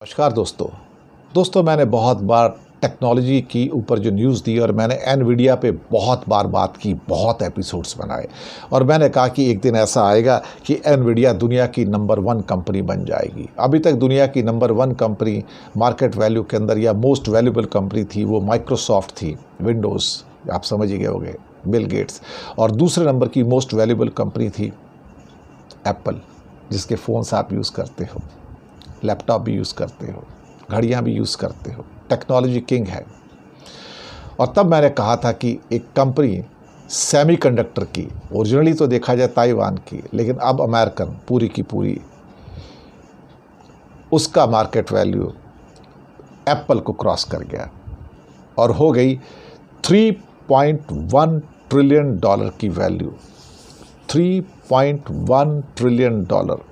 नमस्कार दोस्तों मैंने बहुत बार टेक्नोलॉजी की ऊपर जो न्यूज़ दी और मैंने एनवीडिया पे बहुत बार बात की, बहुत एपिसोड्स बनाए और मैंने कहा कि एक दिन ऐसा आएगा कि एनवीडिया दुनिया की नंबर 1 कंपनी बन जाएगी। अभी तक दुनिया की नंबर 1 कंपनी मार्केट वैल्यू के अंदर या मोस्ट वैल्यूबल कंपनी थी वो माइक्रोसॉफ्ट थी, विंडोज़ आप समझ ही गए होंगे, बिल गेट्स। और दूसरे नंबर की मोस्ट वैल्यूबल कंपनी थी एप्पल, जिसके फ़ोन्स आप यूज़ करते हो, लैपटॉप भी यूज़ करते हो, घड़ियाँ भी यूज़ करते हो, टेक्नोलॉजी किंग है। और तब मैंने कहा था कि एक कंपनी सेमीकंडक्टर की, ओरिजिनली तो देखा जाए ताइवान की, लेकिन अब अमेरिकन पूरी की पूरी, उसका मार्केट वैल्यू एप्पल को क्रॉस कर गया और हो गई 3.1 ट्रिलियन डॉलर की value. 3.1 trillion dollar.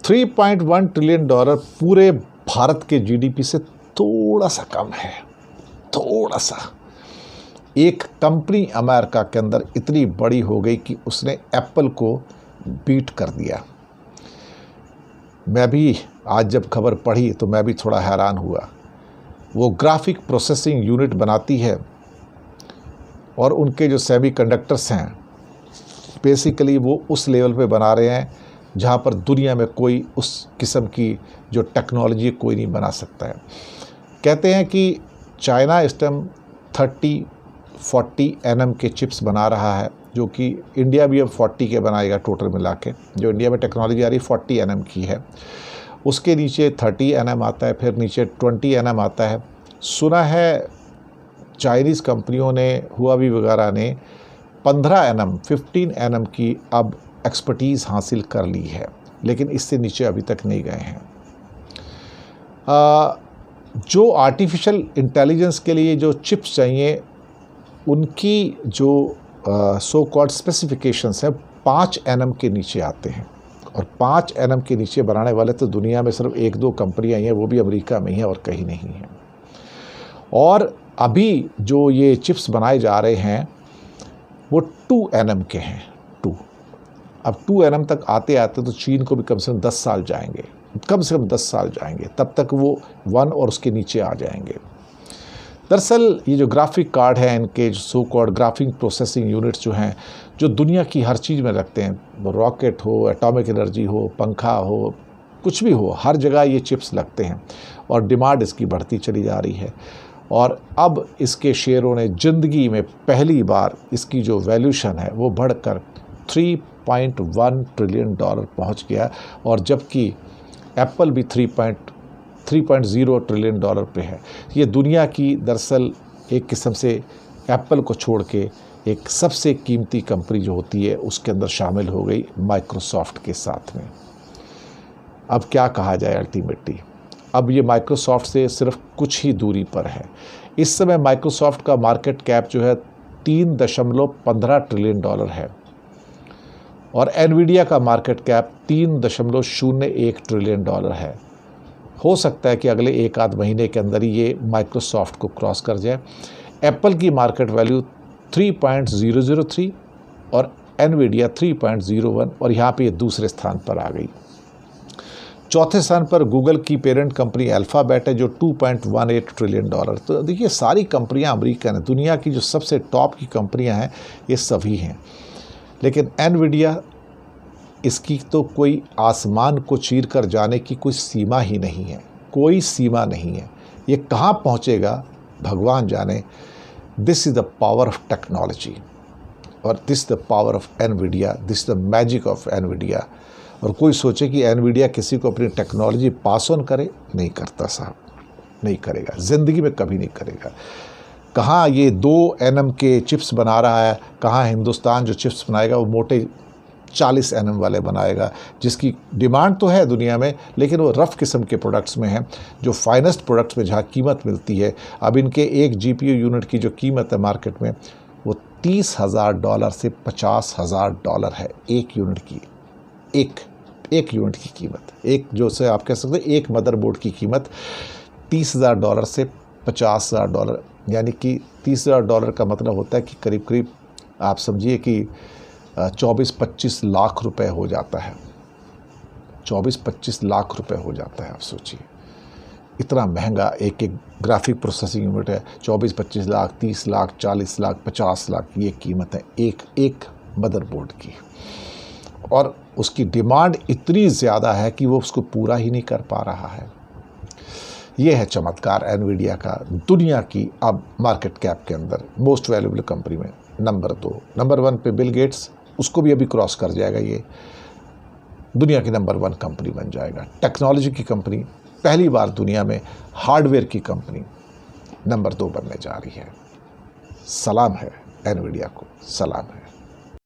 3.1 trillion dollar पूरे भारत के जीडीपी से थोड़ा सा कम है, थोड़ा सा। एक कंपनी अमेरिका के अंदर इतनी बड़ी हो गई कि उसने एप्पल को बीट कर दिया। मैं भी आज जब खबर पढ़ी तो मैं भी थोड़ा हैरान हुआ। वो ग्राफिक प्रोसेसिंग यूनिट बनाती है और उनके जो सेमीकंडक्टर्स हैं बेसिकली वो उस लेवल पे बना रहे हैं जहाँ पर दुनिया में कोई उस किस्म की जो टेक्नोलॉजी कोई नहीं बना सकता है। कहते हैं कि चाइना इस टाइम 30-40 एनएम के चिप्स बना रहा है, जो कि इंडिया भी अब 40 के बनाएगा टोटल मिला के। जो इंडिया में टेक्नोलॉजी आ रही 40 एनएम की है, उसके नीचे 30 एनएम आता है, फिर नीचे 20 एनएम आता है। सुना है चाइनीज़ कंपनियों ने, हुआवी वगैरह ने 15 एनएम 15 एनएम की अब एक्सपर्टीज़ हासिल कर ली है, लेकिन इससे नीचे अभी तक नहीं गए हैं। जो आर्टिफिशियल इंटेलिजेंस के लिए जो चिप्स चाहिए उनकी जो सो कॉल्ड स्पेसिफिकेशंस हैं 5 एनएम के नीचे आते हैं, और 5 एनएम के नीचे बनाने वाले तो दुनिया में सिर्फ 1-2 कंपनियां ही हैं, वो भी अमेरिका में ही हैं और कहीं नहीं हैं। और अभी जो ये चिप्स बनाए जा रहे हैं वो 2 एनएम के हैं। 2 अब 2 एनएम तक आते आते तो चीन को भी कम से कम 10 साल जाएंगे, कम से कम 10 साल जाएंगे, तब तक वो 1 और उसके नीचे आ जाएंगे। दरअसल ये जो ग्राफिक कार्ड है, इनके जो so called graphic processing units जो हैं, जो दुनिया की हर चीज़ में रखते हैं, वो रॉकेट हो, एटॉमिक एनर्जी हो, पंखा हो, कुछ भी हो, हर जगह ये चिप्स लगते हैं और डिमांड इसकी बढ़ती चली जा रही है। और अब इसके शेयरों ने ज़िंदगी में पहली बार इसकी जो वैल्यूशन है वो बढ़कर 3.1 ट्रिलियन डॉलर पहुंच गया, और जबकि एप्पल भी 3.0 ट्रिलियन डॉलर पे है। ये दुनिया की दरअसल एक किस्म से एप्पल को छोड़ के एक सबसे कीमती कंपनी जो होती है उसके अंदर शामिल हो गई माइक्रोसॉफ्ट के साथ में। अब क्या कहा जाए, अल्टीमेटली अब ये माइक्रोसॉफ्ट से सिर्फ कुछ ही दूरी पर है। इस समय माइक्रोसॉफ्ट का मार्केट कैप जो है 3.15 ट्रिलियन डॉलर है, और एनवीडिया का मार्केट कैप 3.01 ट्रिलियन डॉलर है। हो सकता है कि अगले 1-8 महीने के अंदर ही ये माइक्रोसॉफ्ट को क्रॉस कर जाए। एप्पल की मार्केट वैल्यू 3.003 और एनवीडिया 3.01, और यहाँ पे ये दूसरे स्थान पर आ गई। चौथे स्थान पर गूगल की पेरेंट कंपनी अल्फ़ाबेट है जो 2.18 ट्रिलियन डॉलर। तो देखिए सारी कंपनियां अमेरिकन हैं, दुनिया की जो सबसे टॉप की कंपनियां हैं ये सभी हैं, लेकिन एनवीडिया, इसकी तो कोई आसमान को चीर कर जाने की कोई सीमा ही नहीं है, कोई सीमा नहीं है। ये कहाँ पहुँचेगा भगवान जाने। This is the power of technology, और this the power of Nvidia, this the magic of Nvidia. और कोई सोचे कि एनवीडिया किसी को अपनी टेक्नोलॉजी पास ऑन करे, नहीं करता साहब, नहीं करेगा, ज़िंदगी में कभी नहीं करेगा। कहाँ ये 2 एनएम के चिप्स बना रहा है, कहाँ हिंदुस्तान जो चिप्स बनाएगा वो मोटे 40 एनएम वाले बनाएगा, जिसकी डिमांड तो है दुनिया में, लेकिन वो रफ़ किस्म के प्रोडक्ट्स में है। जो फाइनेस्ट प्रोडक्ट्स में जहाँ कीमत मिलती है, अब इनके एक जीपीयू यूनिट की जो कीमत है मार्केट में वो $30,000 से $50,000 है एक यूनिट की। एक यूनिट की कीमत, एक जो से आप कह सकते हैं एक मदरबोर्ड की कीमत $30,000 से $50,000, यानी कि $30,000 का मतलब होता है कि करीब करीब आप समझिए कि 24-25 लाख रुपए हो जाता है। 24-25 लाख रुपए हो जाता है, आप सोचिए। इतना महंगा एक एक ग्राफिक प्रोसेसिंग यूनिट है, 24-25 लाख, 30 लाख, 40 लाख, 50 लाख, ये कीमत है एक मदरबोर्ड की। और उसकी डिमांड इतनी ज़्यादा है कि वो उसको पूरा ही नहीं कर पा रहा है। ये है चमत्कार एनवीडिया का, दुनिया की अब मार्केट कैप के अंदर मोस्ट वैल्यूएबल कंपनी में नंबर 2। नंबर 1 पे बिल गेट्स, उसको भी अभी क्रॉस कर जाएगा, ये दुनिया की नंबर 1 कंपनी बन जाएगा। टेक्नोलॉजी की कंपनी, पहली बार दुनिया में हार्डवेयर की कंपनी नंबर 2 बनने जा रही है। सलाम है एनवीडिया को, सलाम है।